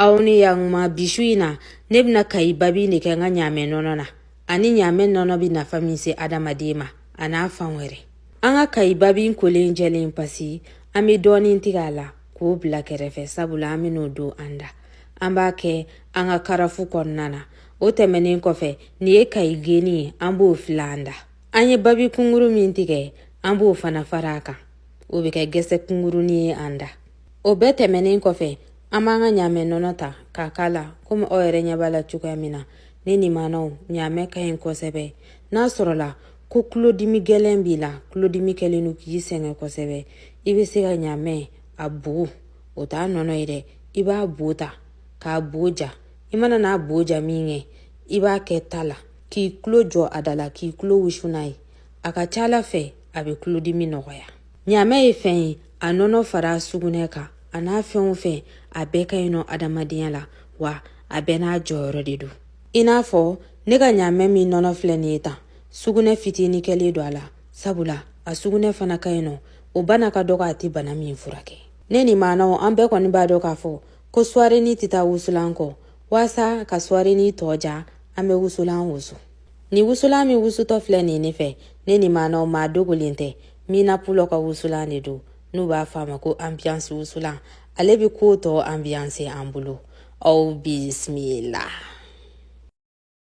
Auni yang ma bishuina nebna kai babi ni ke nga nyame nono na. Ani nyame nono bi na famise adamadima. Ana fanwere. Anga kai babi nkule njele impasi. Ami doni intigala. Ku bla kerefe sabula ami no do anda. Amba ke anga karafu konnana. Ote menen kofe niye kai geni ambu filanda. Anye babi kunguru mintige ambu fana faraka. Ubike gese kunguru niye anda. Obete menen kofe amanga nyame nonota kakala kuma oyere nyabala chuka mina nini manau nyame kayen kosebe na sorola ko klodimi gelembila klodimi kelenu kisenge kosebe ibisiga nyame abu ota nono ire iba buta ka buja imana na buja minge iba ketala ki klojo adala ki klo wishunai aka chala fe abe klodimi noya nyame ifen anono fara suguneka ana fe a beka ino adamadenya la wa a bena joro dedu ina fo nega nyame mi nono flenita sugune fitini kele do ala sabula a sugune fana kaino o bana ka doka ati bana mi furake neni manao ambe ko ni ba doka fo ko sware ni tita wusulanko wasa ka sware ni toja ame wusulan wusu ni wusula mi wusuto fleni ni fe neni manao ma dogolinte mina pulo ka wusulane do nu ba fama ko ambiance wusulan ale bi ko to ambiance ambulo au bismillah.